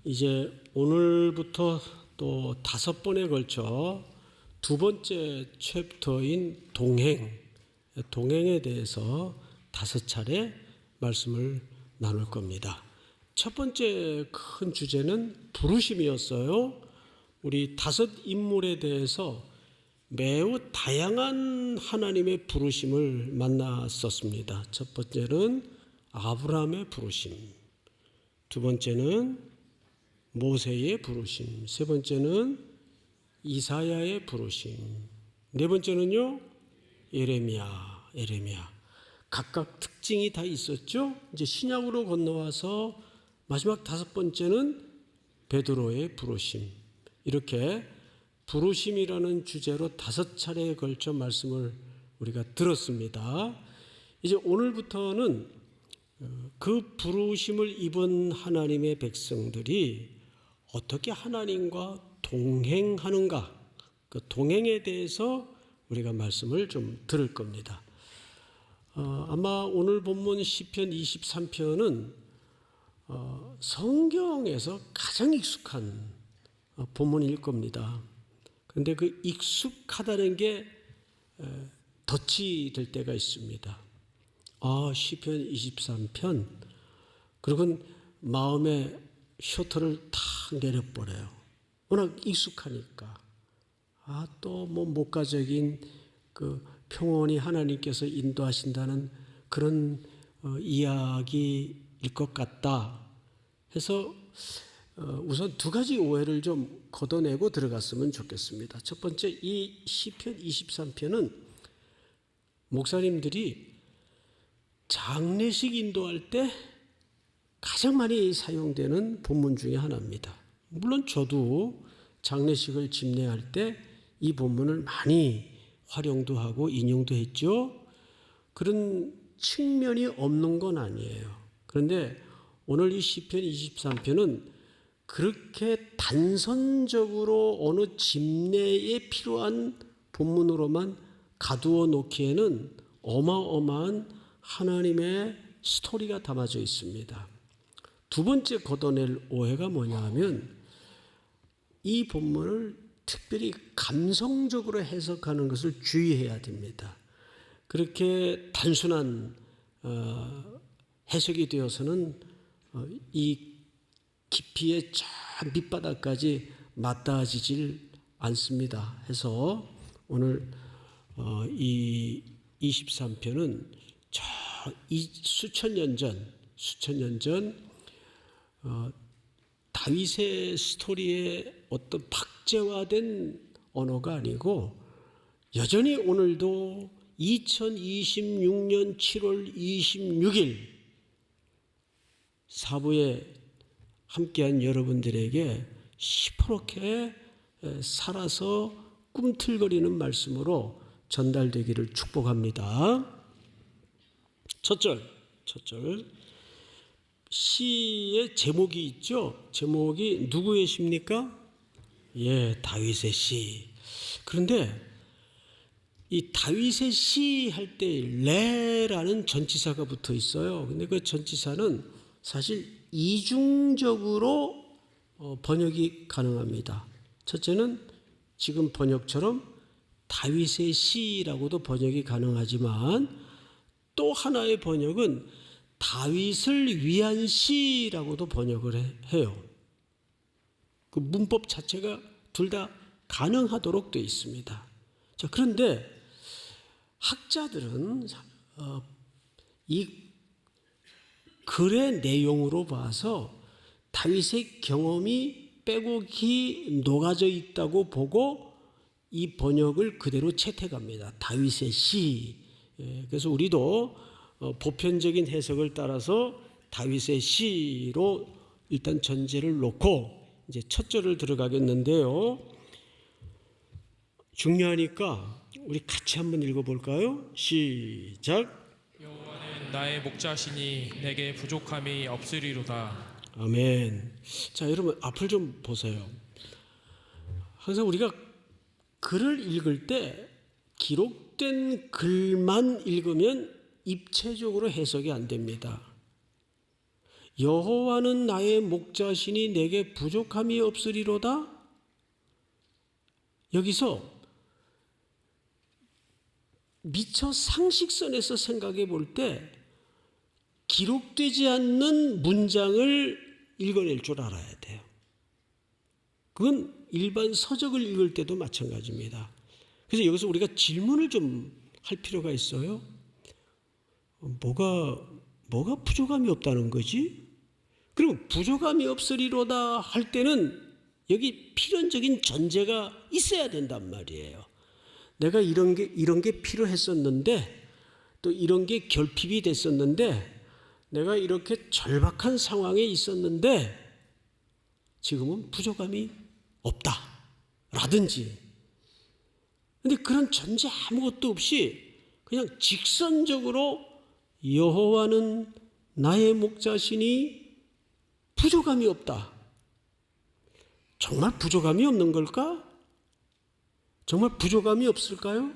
이제 오늘부터 또 5번에 걸쳐 두 번째 챕터인 동행에 대해서 5차례 말씀을 나눌 겁니다. 첫 번째 큰 주제는 부르심이었어요. 우리 5 인물에 대해서 매우 다양한 하나님의 부르심을 만났었습니다. 첫 번째는 아브라함의 부르심, 두 번째는 모세의 부르심, 세 번째는 이사야의 부르심, 네 번째는요 예레미야. 각각 특징이 다 있었죠. 이제 신약으로 건너와서 마지막 5번째는 베드로의 부르심. 이렇게 부르심이라는 주제로 5차례에 걸쳐 말씀을 우리가 들었습니다. 이제 오늘부터는 그 부르심을 입은 하나님의 백성들이 어떻게 하나님과 동행하는가, 그 동행에 대해서 우리가 말씀을 좀 들을 겁니다. 아마 오늘 본문 시편 23편은 성경에서 가장 익숙한 본문일 겁니다. 그런데 그 익숙하다는 게 덫이 될 때가 있습니다. 시편 23편, 그리고 마음에 셔터를 탁 내려버려요. 워낙 익숙하니까. 또 뭐 목가적인 그 평온히 하나님께서 인도하신다는 그런 이야기일 것 같다 해서 우선 2가지 오해를 좀 걷어내고 들어갔으면 좋겠습니다. 첫 번째, 이 시편 23편은 목사님들이 장례식 인도할 때 가장 많이 사용되는 본문 중에 하나입니다. 물론 저도 장례식을 집례할 때 이 본문을 많이 활용도 하고 인용도 했죠. 그런 측면이 없는 건 아니에요. 그런데 오늘 이 시편 23편은 그렇게 단선적으로 어느 집례에 필요한 본문으로만 가두어 놓기에는 어마어마한 하나님의 스토리가 담아져 있습니다. 두 번째 걷어낼 오해가 뭐냐 하면 이 본문을 특별히 감성적으로 해석하는 것을 주의해야 됩니다. 그렇게 단순한 해석이 되어서는 이 깊이의 저 밑바닥까지 맞닿아지질 않습니다. 해서 오늘 이 23편은 수천 년 전 다윗의 스토리의 어떤 박제화된 언어가 아니고 여전히 오늘도 2026년 7월 26일 사부에 함께한 여러분들에게 시퍼렇게 살아서 꿈틀거리는 말씀으로 전달되기를 축복합니다. 첫 절 시의 제목이 있죠. 제목이 누구의 시입니까? 다윗의 시. 그런데 이 다윗의 시 할 때 레라는 전치사가 붙어 있어요. 근데 그 전치사는 사실 이중적으로 번역이 가능합니다. 첫째는 지금 번역처럼 다윗의 시라고도 번역이 가능하지만 또 하나의 번역은 다윗을 위한 시라고도 번역을 해요. 그 문법 자체가 둘 다 가능하도록 되어 있습니다. 자, 그런데 학자들은 이 글의 내용으로 봐서 다윗의 경험이 빼곡히 녹아져 있다고 보고 이 번역을 그대로 채택합니다. 다윗의 시. 그래서 우리도 보편적인 해석을 따라서 다윗의 시로 일단 전제를 놓고 이제 첫 절을 들어가겠는데요. 중요하니까 우리 같이 한번 읽어볼까요? 시작. 여호와는 나의 목자시니 내게 부족함이 없으리로다. 아멘. 자, 여러분 앞을 좀 보세요. 항상 우리가 글을 읽을 때 기록된 글만 읽으면 입체적으로 해석이 안 됩니다. 여호와는 나의 목자시니 내게 부족함이 없으리로다. 여기서 미처 상식선에서 생각해 볼 때 기록되지 않는 문장을 읽어낼 줄 알아야 돼요. 그건 일반 서적을 읽을 때도 마찬가지입니다. 그래서 여기서 우리가 질문을 좀 할 필요가 있어요. 뭐가 부족함이 없다는 거지? 그리고 부족함이 없으리로다 할 때는 여기 필연적인 전제가 있어야 된단 말이에요. 내가 이런 게 필요했었는데, 또 이런 게 결핍이 됐었는데, 내가 이렇게 절박한 상황에 있었는데 지금은 부족함이 없다 라든지. 근데 그런 전제 아무것도 없이 그냥 직선적으로 여호와는 나의 목자시니 부족함이 없다. 정말 부족함이 없는 걸까? 정말 부족함이 없을까요?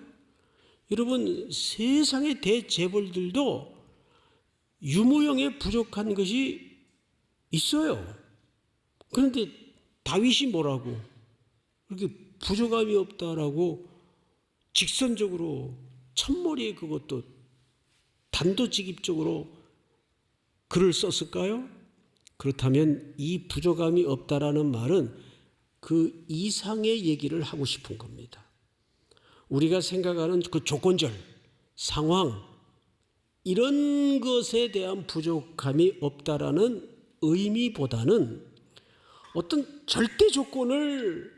여러분, 세상의 대재벌들도 유무형에 부족한 것이 있어요. 그런데 다윗이 뭐라고? 그렇게 부족함이 없다라고 직선적으로 첫머리에 그것도 단도직입적으로 글을 썼을까요? 그렇다면 이 부족함이 없다라는 말은 그 이상의 얘기를 하고 싶은 겁니다. 우리가 생각하는 그 조건절, 상황, 이런 것에 대한 부족함이 없다라는 의미보다는 어떤 절대 조건을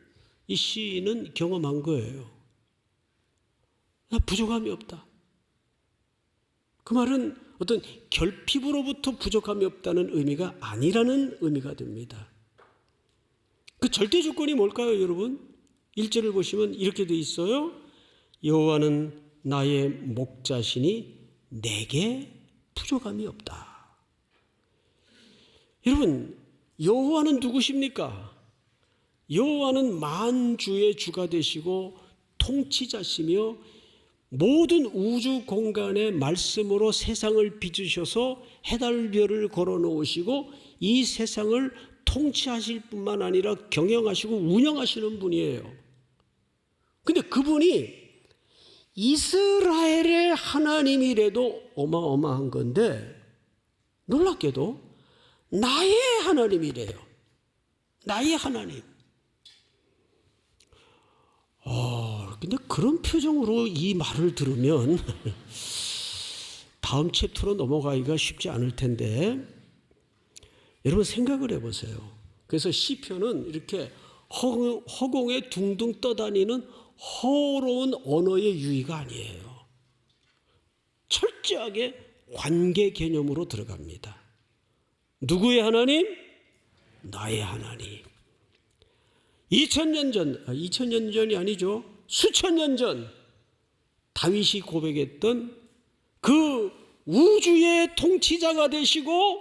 이 시인은 경험한 거예요. 나 부족함이 없다. 그 말은 어떤 결핍으로부터 부족함이 없다는 의미가 아니라는 의미가 됩니다. 그 절대 조건이 뭘까요, 여러분? 1절을 보시면 이렇게 돼 있어요. 여호와는 나의 목자시니 내게 부족함이 없다. 여러분, 여호와는 누구십니까? 여호와는 만주의 주가 되시고 통치자시며 모든 우주 공간의 말씀으로 세상을 빚으셔서 해달별을 걸어놓으시고 이 세상을 통치하실 뿐만 아니라 경영하시고 운영하시는 분이에요. 근데 그분이 이스라엘의 하나님이라도 어마어마한 건데 놀랍게도 나의 하나님이래요. 나의 하나님. 근데 그런 표정으로 이 말을 들으면 다음 챕터로 넘어가기가 쉽지 않을 텐데 여러분 생각을 해보세요. 그래서 시편은 이렇게 허공에 둥둥 떠다니는 허로운 언어의 유의가 아니에요. 철저하게 관계 개념으로 들어갑니다. 누구의 하나님? 나의 하나님. 2000년 전이 아니죠. 수천 년 전 다윗이 고백했던 그 우주의 통치자가 되시고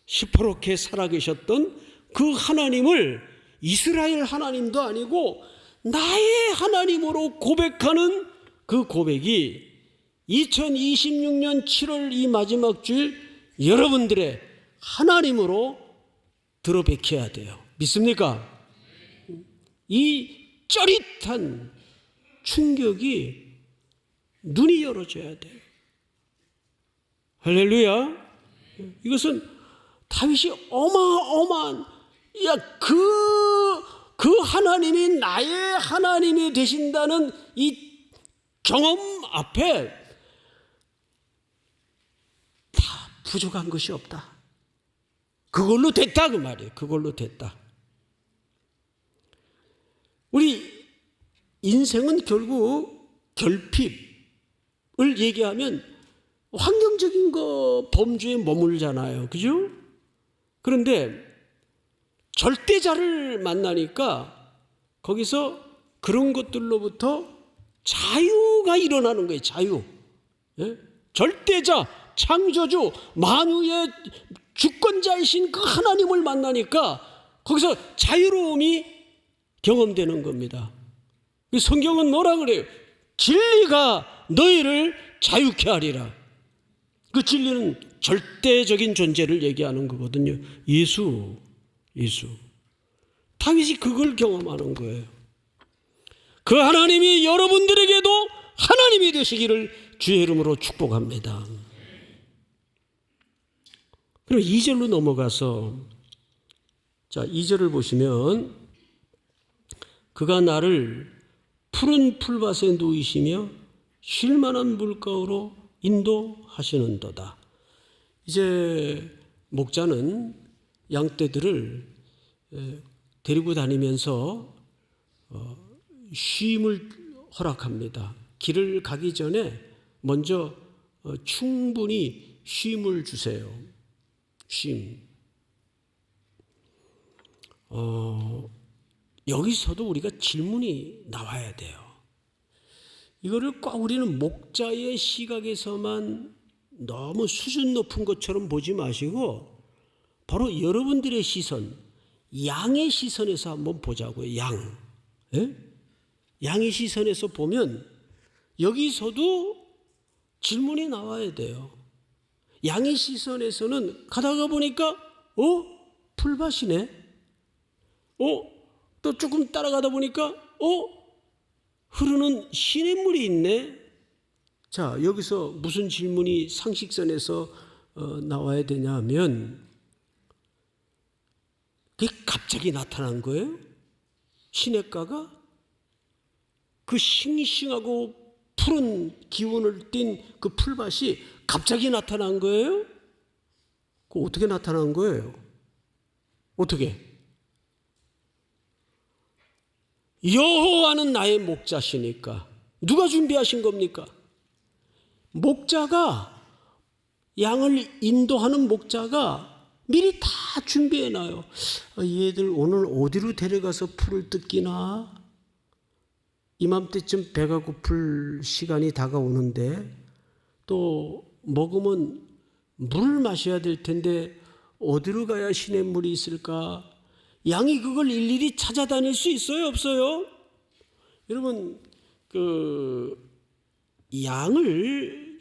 시퍼렇게 살아계셨던 그 하나님을 이스라엘 하나님도 아니고 나의 하나님으로 고백하는 그 고백이 2026년 7월 이 마지막 주일 여러분들의 하나님으로 들어백혀야 돼요. 믿습니까? 이 쩌릿한 충격이 눈이 열어져야 돼요. 할렐루야. 이것은 다윗이 어마어마한 그 하나님이 나의 하나님이 되신다는 이 경험 앞에 다 부족한 것이 없다. 그걸로 됐다 그 말이에요. 그걸로 됐다. 우리 인생은 결국 결핍을 얘기하면 환경적인 거 범주에 머물잖아요. 그죠? 그런데 절대자를 만나니까 거기서 그런 것들로부터 자유가 일어나는 거예요. 자유. 예? 절대자, 창조주, 만유의 주권자이신 그 하나님을 만나니까 거기서 자유로움이 경험되는 겁니다. 성경은 뭐라 그래요? 진리가 너희를 자유케 하리라. 그 진리는 절대적인 존재를 얘기하는 거거든요. 예수. 다윗이 그걸 경험하는 거예요. 그 하나님이 여러분들에게도 하나님이 되시기를 주의 이름으로 축복합니다. 그럼 2절로 넘어가서, 자, 2절을 보시면, 그가 나를 푸른 풀밭에 누이시며 쉴만한 물가로 인도하시는도다. 이제 목자는 양떼들을 데리고 다니면서 쉼을 허락합니다. 길을 가기 전에 먼저 충분히 쉼을 주세요. 쉼. 여기서도 우리가 질문이 나와야 돼요. 이거를 꼭 우리는 목자의 시각에서만 너무 수준 높은 것처럼 보지 마시고 바로 여러분들의 시선, 양의 시선에서 한번 보자고요. 양. 예? 양의 시선에서 보면 여기서도 질문이 나와야 돼요. 양의 시선에서는 가다가 보니까 풀밭이네. 또 조금 따라가다 보니까 흐르는 시냇물이 있네. 자, 여기서 무슨 질문이 상식선에서 나와야 되냐 하면, 그게 갑자기 나타난 거예요? 시냇가가? 그 싱싱하고 푸른 기운을 띤 그 풀밭이 갑자기 나타난 거예요? 그 어떻게 나타난 거예요? 어떻게? 여호와는 나의 목자시니까. 누가 준비하신 겁니까? 목자가, 양을 인도하는 목자가 미리 다 준비해놔요. 얘들 오늘 어디로 데려가서 풀을 뜯기나? 이맘때쯤 배가 고플 시간이 다가오는데, 또 먹으면 물을 마셔야 될 텐데 어디로 가야 시냇물이 있을까? 양이 그걸 일일이 찾아다닐 수 있어요, 없어요? 여러분, 양을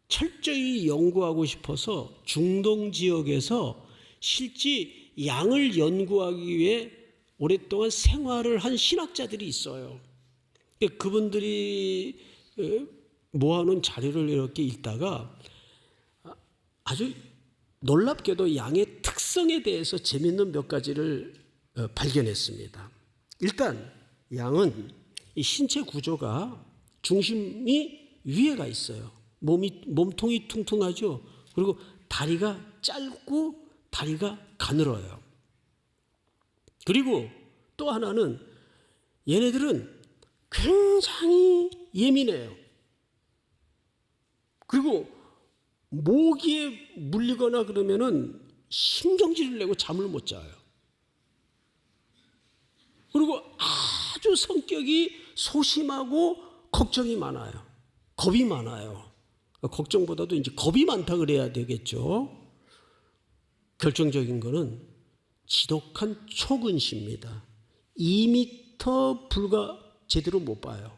철저히 연구하고 싶어서 중동 지역에서 실제 양을 연구하기 위해 오랫동안 생활을 한 신학자들이 있어요. 그분들이 모아놓은 자료를 이렇게 읽다가 아주 놀랍게도 양의 특성에 대해서 재미있는 몇 가지를 발견했습니다. 일단 양은 이 신체 구조가 중심이 위에가 있어요. 몸통이 퉁퉁하죠. 그리고 다리가 짧고 다리가 가늘어요. 그리고 또 하나는 얘네들은 굉장히 예민해요. 그리고 모기에 물리거나 그러면은 신경질을 내고 잠을 못 자요. 그리고 아주 성격이 소심하고 걱정이 많아요. 겁이 많아요. 걱정보다도 이제 겁이 많다 그래야 되겠죠. 결정적인 거는 지독한 초근시입니다. 2m 불과 제대로 못 봐요.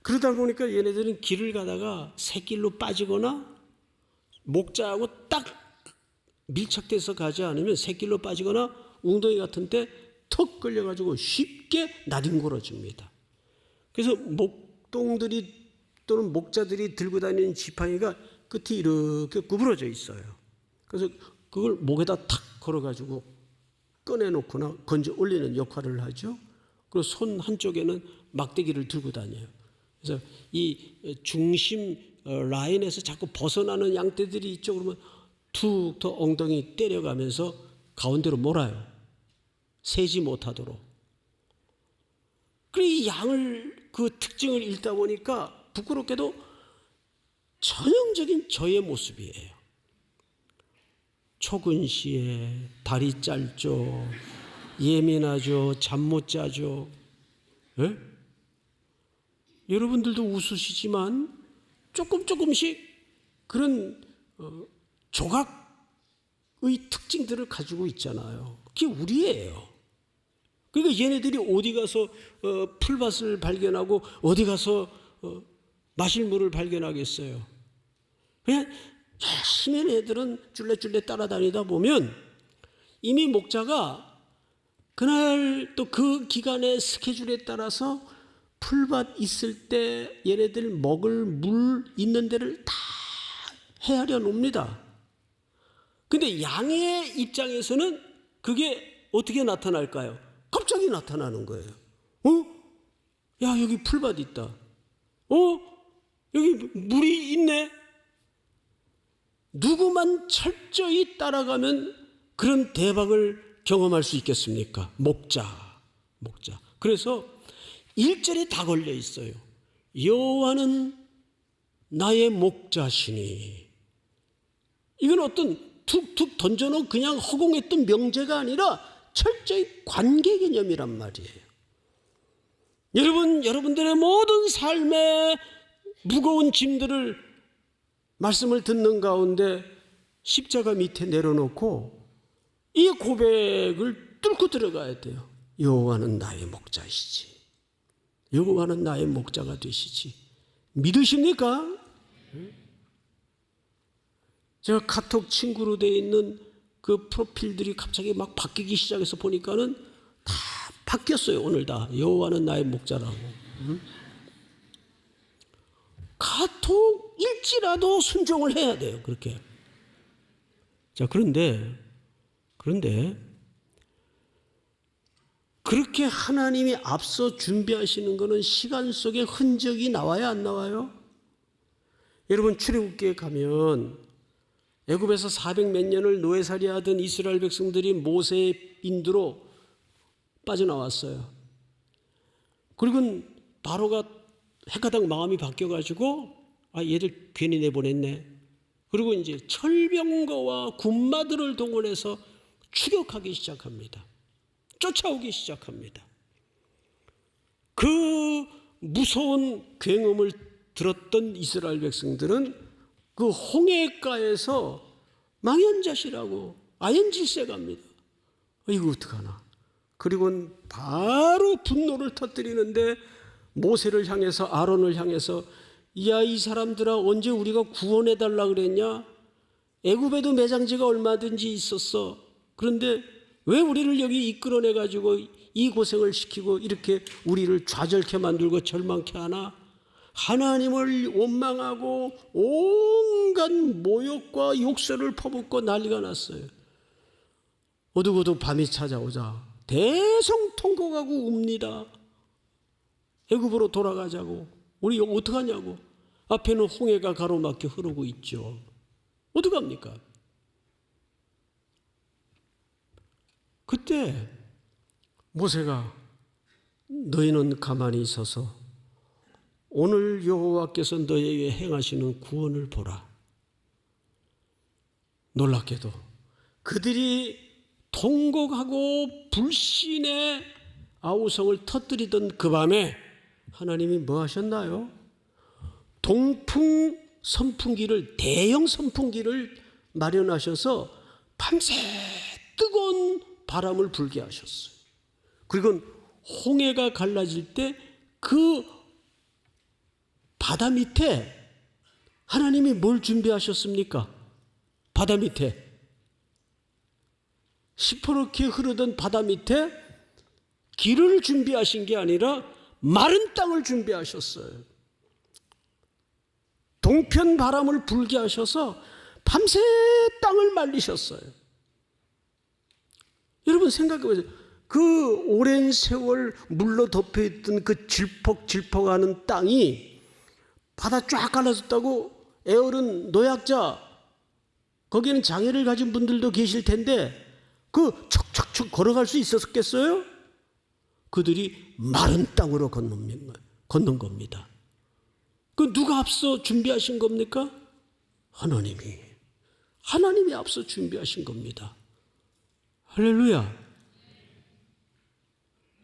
그러다 보니까 얘네들은 길을 가다가 새길로 빠지거나 목자하고 딱 밀착돼서 가지 않으면 새길로 빠지거나 웅덩이 같은 데 턱 걸려가지고 쉽게 나뒹굴어집니다. 그래서 목동들이 또는 목자들이 들고 다니는 지팡이가 끝이 이렇게 구부러져 있어요. 그래서 그걸 목에다 탁 걸어가지고 꺼내놓거나 건져 올리는 역할을 하죠. 그리고 손 한쪽에는 막대기를 들고 다녀요. 그래서 이 중심 라인에서 자꾸 벗어나는 양떼들이 있죠. 그러면 툭 더 엉덩이 때려가면서 가운데로 몰아요. 세지 못하도록. 그래, 이 양을 그 특징을 읽다 보니까 부끄럽게도 전형적인 저의 모습이에요. 초근시에 다리 짧죠. 예민하죠. 잠 못 자죠. 예? 여러분들도 웃으시지만 조금씩 그런 조각의 특징들을 가지고 있잖아요. 그게 우리예요. 그러니까 얘네들이 어디 가서 풀밭을 발견하고 어디 가서 마실 물을 발견하겠어요. 그냥 열심히 하는 애들은 쫄래쫄래 따라다니다 보면 이미 목자가 그날 또 그 기간의 스케줄에 따라서 풀밭 있을 때 얘네들 먹을 물 있는 데를 다 헤아려 놉니다. 근데 양의 입장에서는 그게 어떻게 나타날까요? 갑자기 나타나는 거예요. 야, 여기 풀밭 있다. 여기 물이 있네. 누구만 철저히 따라가면 그런 대박을 경험할 수 있겠습니까? 목자. 그래서 1절에 다 걸려 있어요. 여호와는 나의 목자시니. 이건 어떤 툭툭 던져놓은 그냥 허공했던 명제가 아니라 철저히 관계 개념이란 말이에요. 여러분들의 모든 삶의 무거운 짐들을 말씀을 듣는 가운데 십자가 밑에 내려놓고 이 고백을 뚫고 들어가야 돼요. 여호와는 나의 목자이시지. 여호와는 나의 목자가 되시지. 믿으십니까? 제가 카톡 친구로 되어 있는 그 프로필들이 갑자기 막 바뀌기 시작해서 보니까는 다 바뀌었어요. 오늘 다 여호와는 나의 목자라고. 카톡일지라도 순종을 해야 돼요. 그렇게. 자, 그런데 그렇게 하나님이 앞서 준비하시는 것은 시간 속에 흔적이 나와야 안 나와요? 여러분, 출애굽기에 가면 애굽에서 400몇 년을 노예살이 하던 이스라엘 백성들이 모세의 인도로 빠져나왔어요. 그리고 바로가 헷가닥 마음이 바뀌어가지고 얘들 괜히 내보냈네. 그리고 이제 철병거와 군마들을 동원해서 추격하기 시작합니다. 쫓아오기 시작합니다. 그 무서운 굉음을 들었던 이스라엘 백성들은 그 홍해가에서 망연자실하고 아연질세 갑니다. 이거 어떡하나. 그리고 바로 분노를 터뜨리는데 모세를 향해서, 아론을 향해서, 야, 이 사람들아, 언제 우리가 구원해달라 그랬냐? 애굽에도 매장지가 얼마든지 있었어. 그런데 왜 우리를 여기 이끌어내가지고 이 고생을 시키고 이렇게 우리를 좌절케 만들고 절망케 하나? 하나님을 원망하고 온갖 모욕과 욕설을 퍼붓고 난리가 났어요. 어둑어둑 밤이 찾아오자 대성통곡하고 웁니다. 애굽으로 돌아가자고. 우리 이거 어떡하냐고. 앞에는 홍해가 가로막혀 흐르고 있죠. 어떡합니까? 그때 모세가 너희는 가만히 있어서 오늘 여호와께서 너희에게 행하시는 구원을 보라. 놀랍게도 그들이 통곡하고 불신의 아우성을 터뜨리던 그 밤에 하나님이 뭐 하셨나요? 동풍 선풍기를, 대형 선풍기를 마련하셔서 밤새 뜨거운 바람을 불게 하셨어요. 그리고 홍해가 갈라질 때 그 바다 밑에 하나님이 뭘 준비하셨습니까? 바다 밑에 시퍼렇게 흐르던 바다 밑에 길을 준비하신 게 아니라 마른 땅을 준비하셨어요. 동편 바람을 불게 하셔서 밤새 땅을 말리셨어요. 여러분 생각해 보세요. 그 오랜 세월 물로 덮여있던 그 질퍽질퍽하는 땅이 바다 쫙 갈라졌다고 에어른 노약자, 거기에는 장애를 가진 분들도 계실 텐데 그 척척척 걸어갈 수 있었겠어요? 그들이 마른 땅으로 건넌 겁니다. 그 누가 앞서 준비하신 겁니까? 하나님이 앞서 준비하신 겁니다. 할렐루야.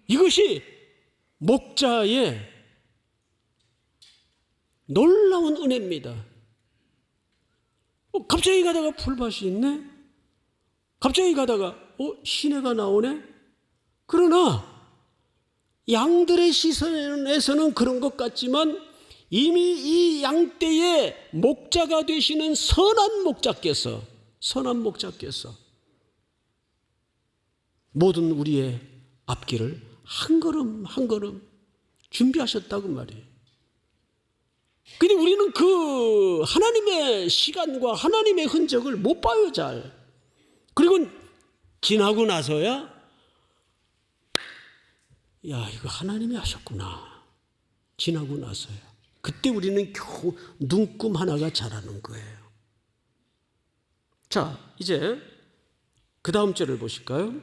이것이 목자의 놀라운 은혜입니다. 갑자기 가다가 풀밭이 있네? 갑자기 가다가 시내가 나오네? 그러나 양들의 시선에서는 그런 것 같지만 이미 이 양떼의 목자가 되시는 선한 목자께서 모든 우리의 앞길을 한 걸음 한 걸음 준비하셨다고 말이에요. 근데 우리는 그 하나님의 시간과 하나님의 흔적을 못 봐요, 잘. 그리고 지나고 나서야 야, 이거 하나님이 하셨구나. 지나고 나서야. 그때 우리는 겨우 눈금 하나가 자라는 거예요. 자, 이제 그 다음 절을 보실까요?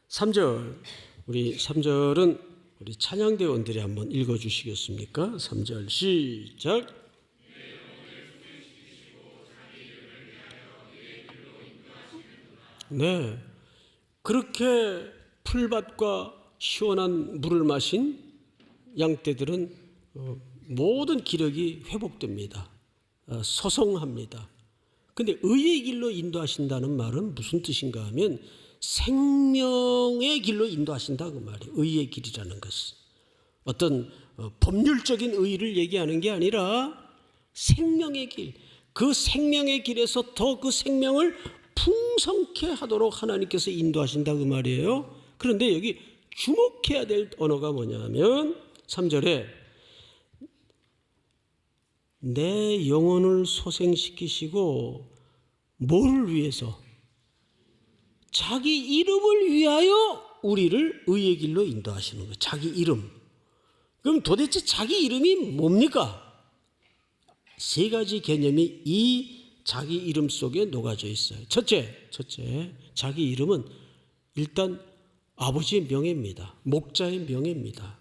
3절. 우리 3절은 우리 찬양대원들이 한번 읽어주시겠습니까? 3절 시작. 네, 그렇게 풀밭과 시원한 물을 마신 양떼들은 모든 기력이 회복됩니다. 소성합니다. 근데 의의 길로 인도하신다는 말은 무슨 뜻인가 하면 생명의 길로 인도하신다 그 말이에요. 의의 길이라는 것은 어떤 법률적인 의의를 얘기하는 게 아니라 생명의 길, 그 생명의 길에서 더 그 생명을 풍성케 하도록 하나님께서 인도하신다 그 말이에요. 그런데 여기 주목해야 될 언어가 뭐냐면 3절에 내 영혼을 소생시키시고 뭐를 위해서? 자기 이름을 위하여 우리를 의의 길로 인도하시는 거예요. 자기 이름. 그럼 도대체 자기 이름이 뭡니까? 세 가지 개념이 이 자기 이름 속에 녹아져 있어요. 첫째, 자기 이름은 일단 아버지의 명예입니다. 목자의 명예입니다.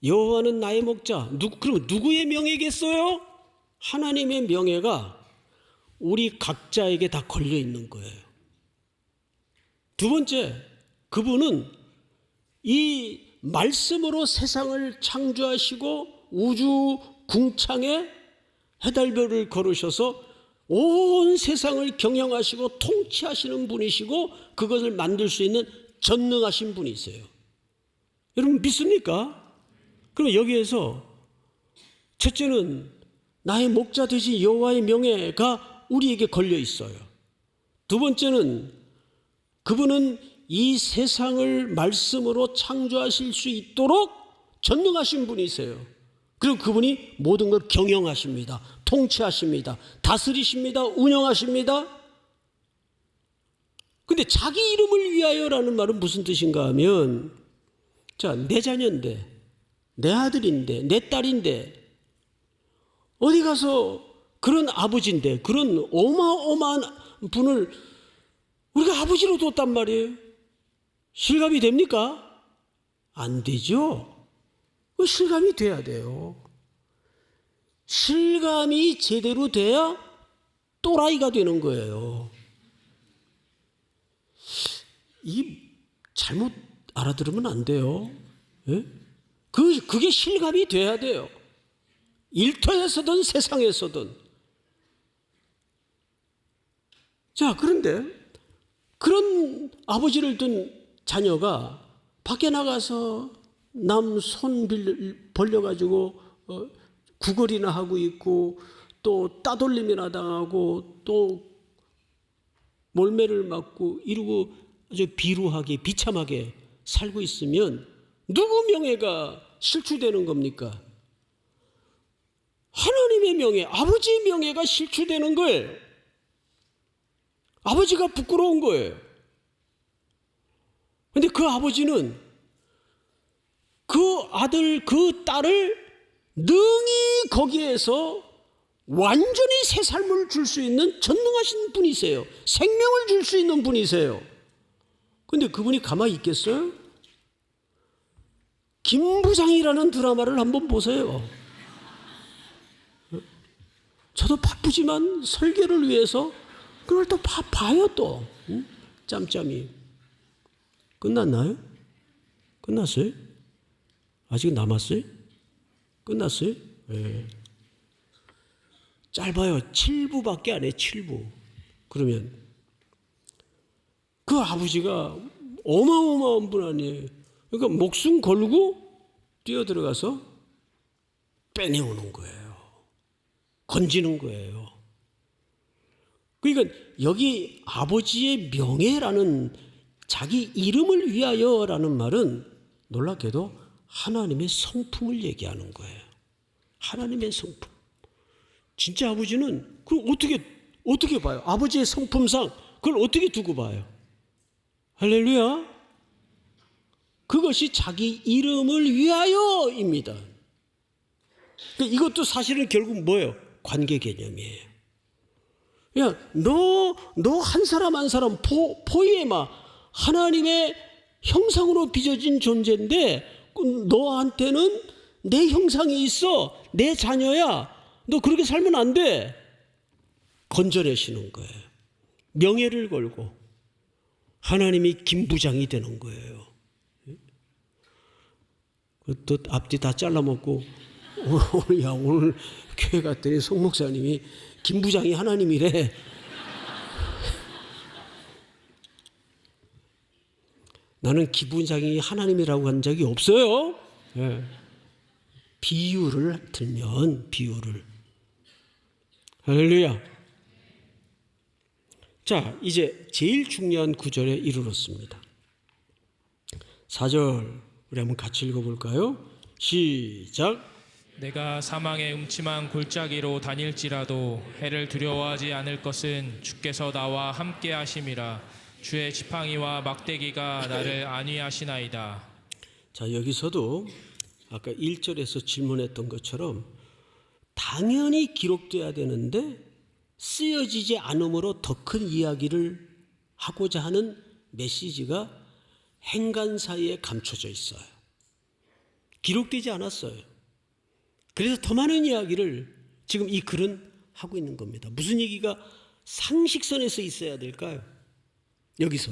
여호와는 나의 목자. 그럼 누구의 명예겠어요? 하나님의 명예가 우리 각자에게 다 걸려 있는 거예요. 두 번째, 그분은 이 말씀으로 세상을 창조하시고 우주 궁창에 해달별을 걸으셔서 온 세상을 경영하시고 통치하시는 분이시고 그것을 만들 수 있는 전능하신 분이세요. 여러분 믿습니까? 그럼 여기에서 첫째는 나의 목자 되신 여호와의 명예가 우리에게 걸려 있어요. 두 번째는 그분은 이 세상을 말씀으로 창조하실 수 있도록 전능하신 분이세요. 그리고 그분이 모든 걸 경영하십니다. 통치하십니다. 다스리십니다. 운영하십니다. 근데 자기 이름을 위하여라는 말은 무슨 뜻인가 하면 자, 내 자녀인데 내 아들인데 내 딸인데 어디 가서 그런 아버지인데 그런 어마어마한 분을 우리가 아버지로 뒀단 말이에요. 실감이 됩니까? 안 되죠. 실감이 돼야 돼요. 실감이 제대로 돼야 또라이가 되는 거예요. 이 잘못 알아들으면 안 돼요. 예? 그게 실감이 돼야 돼요. 일터에서든 세상에서든. 자, 그런데 그런 아버지를 둔 자녀가 밖에 나가서 남 손 벌려가지고 구걸이나 하고 있고 또 따돌림이나 당하고 또 몰매를 맞고 이러고 아주 비루하게 비참하게 살고 있으면 누구 명예가 실추되는 겁니까? 하나님의 명예, 아버지의 명예가 실추되는 거예요. 아버지가 부끄러운 거예요. 그런데 그 아버지는 그 아들, 그 딸을 능히 거기에서 완전히 새 삶을 줄 수 있는 전능하신 분이세요. 생명을 줄 수 있는 분이세요. 그런데 그분이 가만히 있겠어요? 김부장이라는 드라마를 한번 보세요. 저도 바쁘지만 설계를 위해서 그걸 또 봐요 또. 짬짬이. 끝났나요? 끝났어요? 아직 남았어요? 끝났어요? 네. 짧아요. 7부밖에 안 해요. 7부. 그러면 그 아버지가 어마어마한 분 아니에요. 그러니까 목숨 걸고 뛰어들어가서 빼내오는 거예요. 건지는 거예요. 그러니까 여기 아버지의 명예라는 자기 이름을 위하여라는 말은 놀랍게도 하나님의 성품을 얘기하는 거예요. 하나님의 성품. 진짜 아버지는 그걸 어떻게 봐요? 아버지의 성품상 그걸 어떻게 두고 봐요? 할렐루야. 그것이 자기 이름을 위하여입니다. 이것도 사실은 결국 뭐예요? 관계 개념이에요. 야, 너 한 사람 한 사람 포이에마 하나님의 형상으로 빚어진 존재인데 너한테는 내 형상이 있어. 내 자녀야. 너 그렇게 살면 안 돼. 건져내시는 거예요. 명예를 걸고 하나님이 김부장이 되는 거예요. 또 앞뒤 다 잘라먹고 오늘 교회 갔더니 송 목사님이 김부장이 하나님이래. 나는 김부장이 하나님이라고 한 적이 없어요. 네. 비유를 들면 비유를. 할렐루야. 자, 이제 제일 중요한 구절에 이르렀습니다. 4절 우리 한번 같이 읽어볼까요? 시작. 내가 사망의 음침한 골짜기로 다닐지라도 해를 두려워하지 않을 것은 주께서 나와 함께 하심이라. 주의 지팡이와 막대기가 나를 안위하시나이다. 자, 여기서도 아까 1절에서 질문했던 것처럼 당연히 기록돼야 되는데 쓰여지지 않음으로 더 큰 이야기를 하고자 하는 메시지가 행간 사이에 감춰져 있어요. 기록되지 않았어요. 그래서 더 많은 이야기를 지금 이 글은 하고 있는 겁니다. 무슨 얘기가 상식선에서 있어야 될까요? 여기서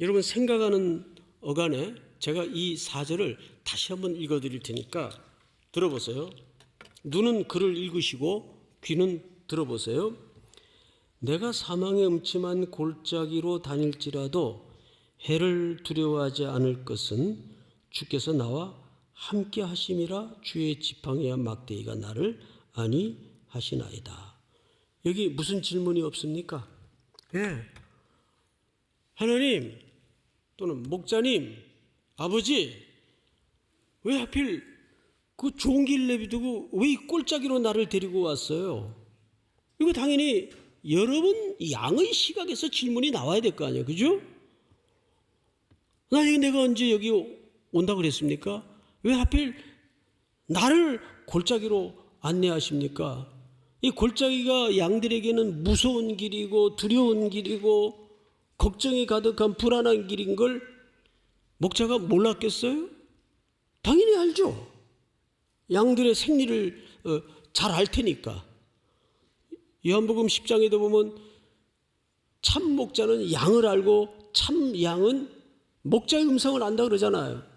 여러분 생각하는 어간에 제가 이 4절을 다시 한번 읽어드릴 테니까 들어보세요. 눈은 글을 읽으시고 귀는 들어보세요. 내가 사망의 음침한 골짜기로 다닐지라도 해를 두려워하지 않을 것은 주께서 나와 함께 하심이라. 주의 지팡이와 막대기가 나를 안위하시나이다. 여기 무슨 질문이 없습니까? 예. 하나님 또는 목자님, 아버지, 왜 하필 그 좋은 길 내비두고 왜 이 골짜기로 나를 데리고 왔어요? 이거 당연히 여러분 양의 시각에서 질문이 나와야 될 거 아니에요, 그죠? 내가 언제 여기 온다고 그랬습니까? 왜 하필 나를 골짜기로 안내하십니까? 이 골짜기가 양들에게는 무서운 길이고 두려운 길이고 걱정이 가득한 불안한 길인 걸 목자가 몰랐겠어요? 당연히 알죠. 양들의 생리를 잘 알 테니까. 요한복음 10장에도 보면 참 목자는 양을 알고 참 양은 목자의 음성을 안다 그러잖아요.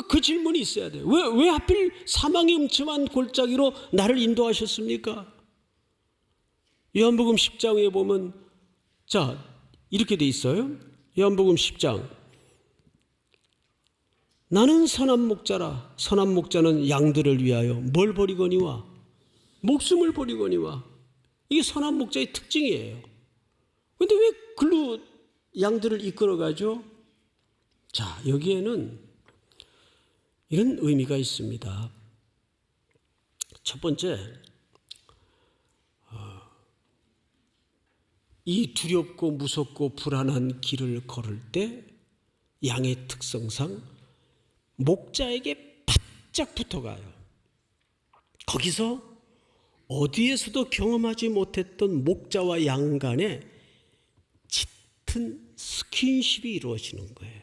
그 질문이 있어야 돼요. 왜 하필 사망의 음침한 골짜기로 나를 인도하셨습니까? 요한복음 10장에 보면 자 이렇게 돼 있어요. 요한복음 10장 나는 선한 목자라. 선한 목자는 양들을 위하여 뭘 버리거니와 목숨을 버리거니와. 이게 선한 목자의 특징이에요. 그런데 왜 글로 양들을 이끌어가죠? 자 여기에는 이런 의미가 있습니다. 첫 번째, 이 두렵고 무섭고 불안한 길을 걸을 때 양의 특성상 목자에게 바짝 붙어가요. 거기서 어디에서도 경험하지 못했던 목자와 양 간의 짙은 스킨십이 이루어지는 거예요.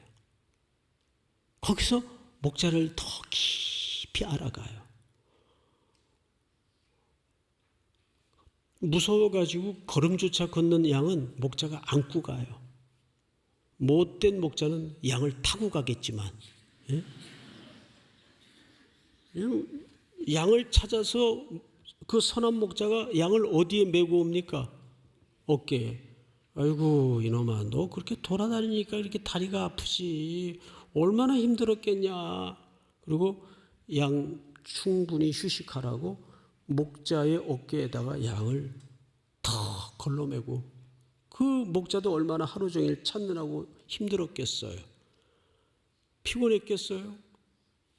거기서 목자를 더 깊이 알아가요. 무서워가지고 걸음조차 걷는 양은 목자가 안고 가요. 못된 목자는 양을 타고 가겠지만, 예? 양을 찾아서 그 선한 목자가 양을 어디에 메고 옵니까? 어깨에. 아이고 이놈아, 너 그렇게 돌아다니니까 이렇게 다리가 아프지. 얼마나 힘들었겠냐. 그리고 양 충분히 휴식하라고 목자의 어깨에다가 양을 더 걸러매고, 그 목자도 얼마나 하루 종일 찾느라고 힘들었겠어요. 피곤했겠어요.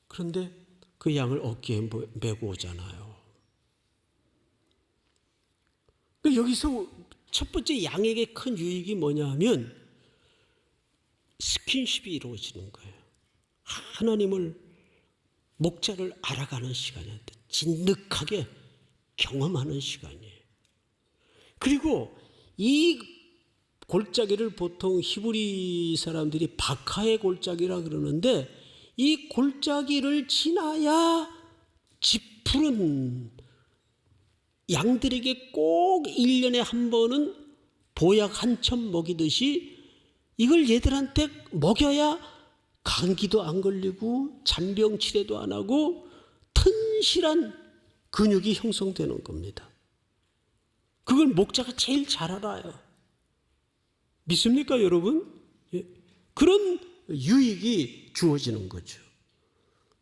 그런데 그 양을 어깨에 메고 오잖아요. 여기서 첫 번째 양에게 큰 유익이 뭐냐 하면 스킨십이 이루어지는 거예요. 하나님을, 목자를 알아가는 시간이에요. 진득하게 경험하는 시간이에요. 그리고 이 골짜기를 보통 히브리 사람들이 바카의 골짜기라 그러는데, 이 골짜기를 지나야 짚푸른 양들에게 꼭 1년에 한 번은 보약 한 첩 먹이듯이 이걸 얘들한테 먹여야 감기도 안 걸리고 잔병 치레도 안 하고 튼실한 근육이 형성되는 겁니다. 그걸 목자가 제일 잘 알아요. 믿습니까, 여러분? 예. 그런 유익이 주어지는 거죠.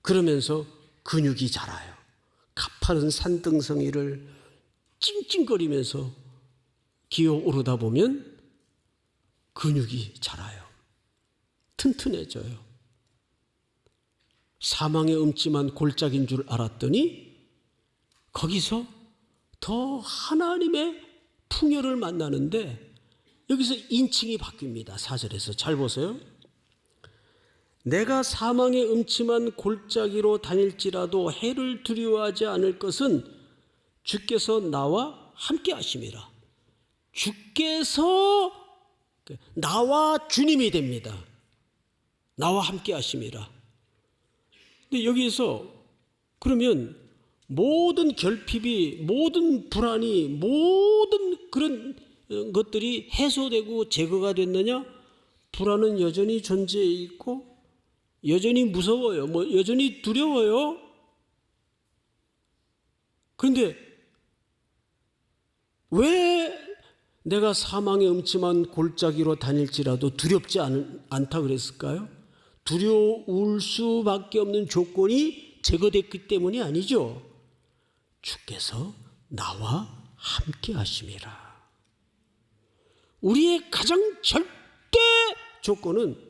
그러면서 근육이 자라요. 가파른 산등성이를 찡찡거리면서 기어오르다 보면 근육이 자라요. 튼튼해져요. 사망의 음침한 골짜기인 줄 알았더니 거기서 더 하나님의 풍요를 만나는데, 여기서 인칭이 바뀝니다. 4절에서 잘 보세요. 내가 사망의 음침한 골짜기로 다닐지라도 해를 두려워하지 않을 것은 주께서 나와 함께 하심이라. 주께서 나와 주님이 됩니다. 나와 함께 하심이라. 근데 여기에서 그러면 모든 결핍이, 모든 불안이, 모든 그런 것들이 해소되고 제거가 됐느냐? 불안은 여전히 존재해 있고, 여전히 무서워요. 여전히 두려워요. 그런데 왜 내가 사망의 음침한 골짜기로 다닐지라도 두렵지 않다 그랬을까요? 두려울 수밖에 없는 조건이 제거됐기 때문이 아니죠. 주께서 나와 함께 하심이라. 우리의 가장 절대 조건은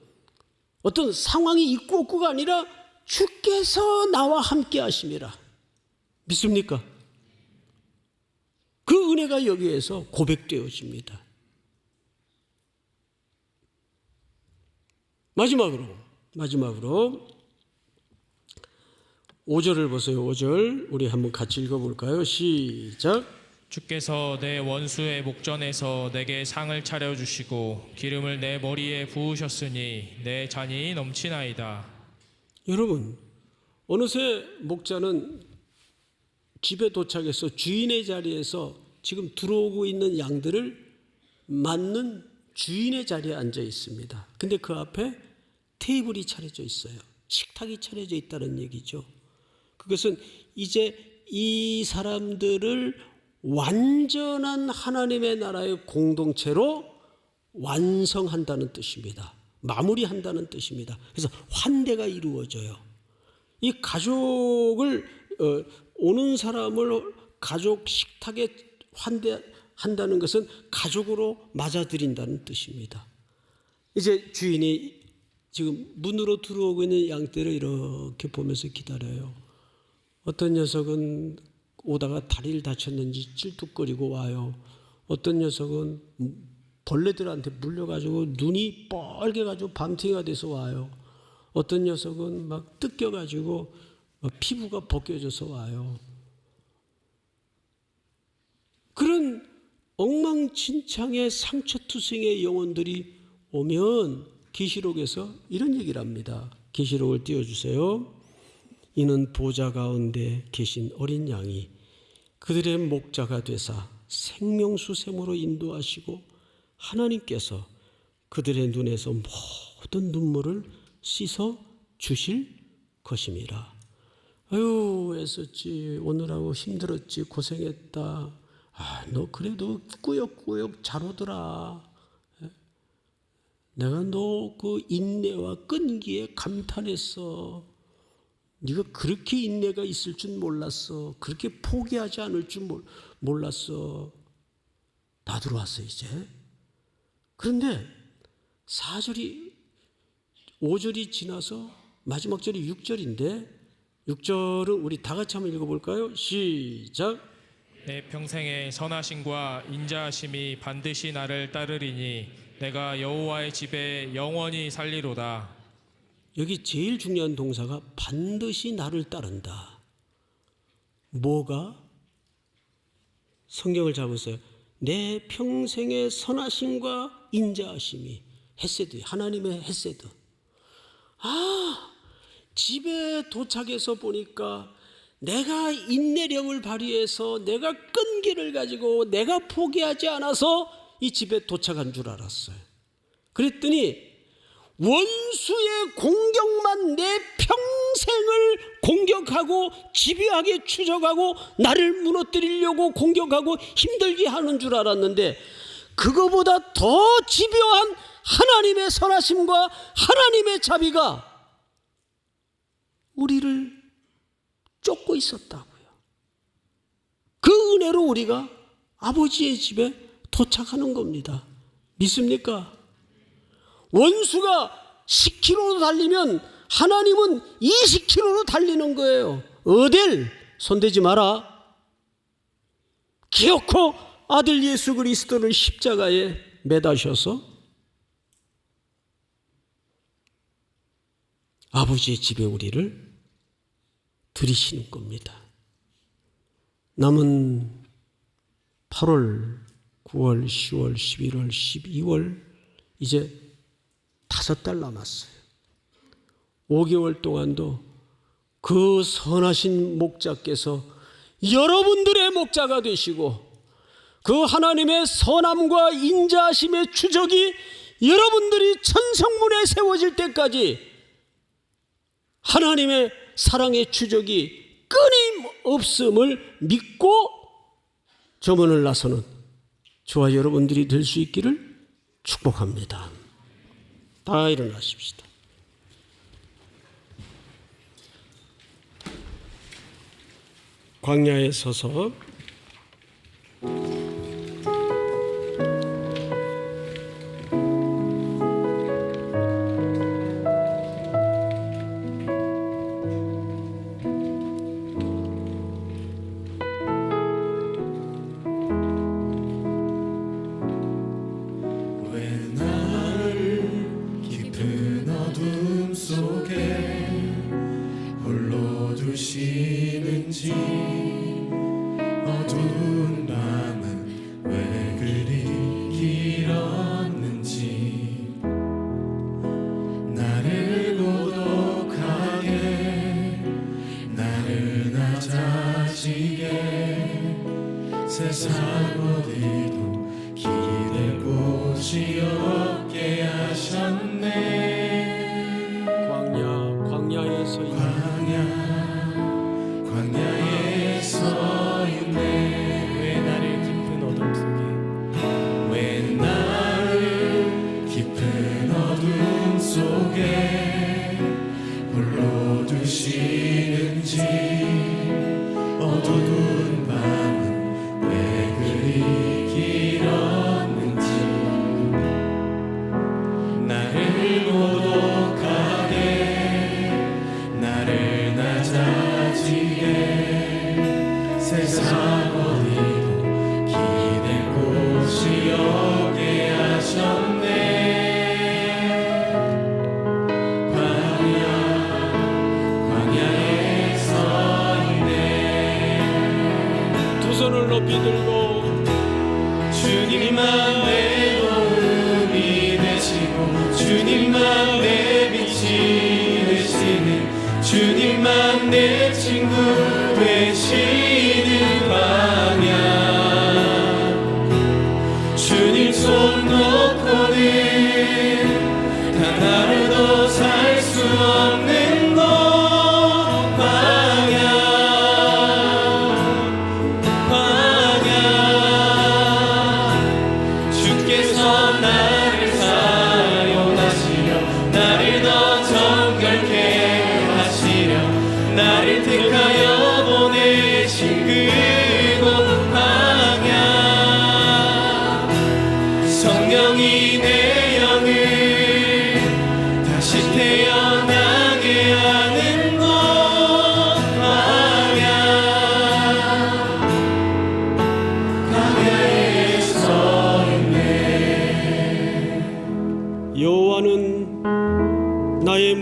어떤 상황이 있고 없고가 아니라 주께서 나와 함께 하심이라. 믿습니까? 그 은혜가 여기에서 고백되어집니다. 마지막으로 5절을 보세요. 5절 우리 한번 같이 읽어볼까요? 시작. 주께서 내 원수의 목전에서 내게 상을 차려주시고 기름을 내 머리에 부으셨으니 내 잔이 넘치나이다. 여러분, 어느새 목자는 집에 도착해서 주인의 자리에서 지금 들어오고 있는 양들을 맞는 주인의 자리에 앉아 있습니다. 근데 그 앞에 테이블이 차려져 있어요. 식탁이 차려져 있다는 얘기죠. 그것은 이제 이 사람들을 완전한 하나님의 나라의 공동체로 완성한다는 뜻입니다. 마무리한다는 뜻입니다. 그래서 환대가 이루어져요. 이 가족을 오는 사람을 가족 식탁에 환대한다는 것은 가족으로 맞아들인다는 뜻입니다. 이제 주인이 지금 문으로 들어오고 있는 양떼를 이렇게 보면서 기다려요. 어떤 녀석은 오다가 다리를 다쳤는지 찔뚝거리고 와요. 어떤 녀석은 벌레들한테 물려가지고 눈이 뻘개가지고 밤탱이가 돼서 와요. 어떤 녀석은 막 뜯겨가지고 피부가 벗겨져서 와요. 그런 엉망진창의 상처투성의 영혼들이 오면 계시록에서 이런 얘기를 합니다. 계시록을 띄워주세요. 이는 보좌 가운데 계신 어린 양이 그들의 목자가 되사 생명수샘으로 인도하시고 하나님께서 그들의 눈에서 모든 눈물을 씻어 주실 것임이라. 아유, 애썼지. 오늘하고 힘들었지. 고생했다. 아, 너 그래도 꾸역꾸역 잘 오더라. 내가 너 그 인내와 끈기에 감탄했어. 네가 그렇게 인내가 있을 줄 몰랐어. 그렇게 포기하지 않을 줄 몰랐어. 다 들어왔어 이제. 그런데 4절이 5절이 지나서 마지막 절이 6절인데 6절은 우리 다 같이 한번 읽어볼까요? 시작. 내 평생의 선하심과 인자하심이 반드시 나를 따르리니 내가 여호와의 집에 영원히 살리로다. 여기 제일 중요한 동사가 반드시 나를 따른다. 뭐가? 성경을 잡으세요. 내 평생의 선하심과 인자하심이, 헤세드, 하나님의 헤세드. 집에 도착해서 보니까 내가 인내력을 발휘해서 내가 끈기를 가지고 내가 포기하지 않아서 이 집에 도착한 줄 알았어요. 그랬더니 원수의 공격만 내 평생을 공격하고 집요하게 추적하고 나를 무너뜨리려고 공격하고 힘들게 하는 줄 알았는데 그거보다 더 집요한 하나님의 선하심과 하나님의 자비가 우리를 쫓고 있었다고요. 그 은혜로 우리가 아버지의 집에 도착하는 겁니다. 믿습니까? 원수가 10km로 달리면 하나님은 20km로 달리는 거예요. 어딜 손대지 마라. 기어코 아들 예수 그리스도를 십자가에 매다셔서 아버지의 집에 우리를 들이시는 겁니다. 남은 8월, 9월, 10월, 11월, 12월 이제 5달 남았어요. 5개월 동안도 그 선하신 목자께서 여러분들의 목자가 되시고 그 하나님의 선함과 인자하심의 추적이 여러분들이 천성문에 세워질 때까지 하나님의 사랑의 추적이 끊임없음을 믿고 저문을 나서는 저와 여러분들이 될 수 있기를 축복합니다. 다 일어나십시다. 광야에 서서 두시는지 어두운 밤은 왜 그리 길었는지 나를 고독하게 나를 낮아지게 세상 어디도 기댈 곳이 없게 하셨네. 광야에 서 광야에 서 있네. 왜 나를 깊은 어둠 속에 왜 나를 깊은 어둠 속에 홀로 두시는지 어두운 밤은 왜 그리 길었는지 나를 고독하게 나를 낮아지게 세상 어디도 기댈 곳이 없게 하셨네. 광야에 서 있네. 두 손을 높이 들고 주님만 내 도움이 되시고 주님만 내 빛이 되시는 주님만 내 친구 되시는 광야 주님 손 놓고는 단 하루도 살 수 없는 곳 광야 주께서 나를 사용하시네.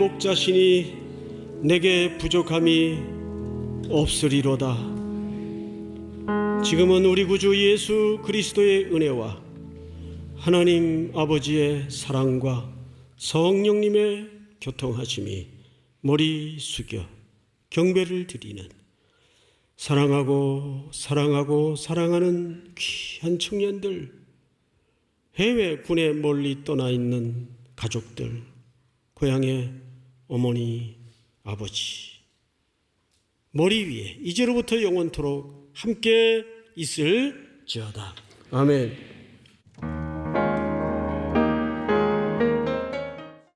목자시니 내게 부족함이 없으리로다. 지금은 우리 구주 예수 그리스도의 은혜와 하나님 아버지의 사랑과 성령님의 교통하심이 머리 숙여 경배를 드리는 사랑하고 사랑하는 귀한 청년들, 해외 군에 멀리 떠나 있는 가족들, 고향의 어머니, 아버지, 머리 위에 이제로부터 영원토록 함께 있을지어다. 아멘.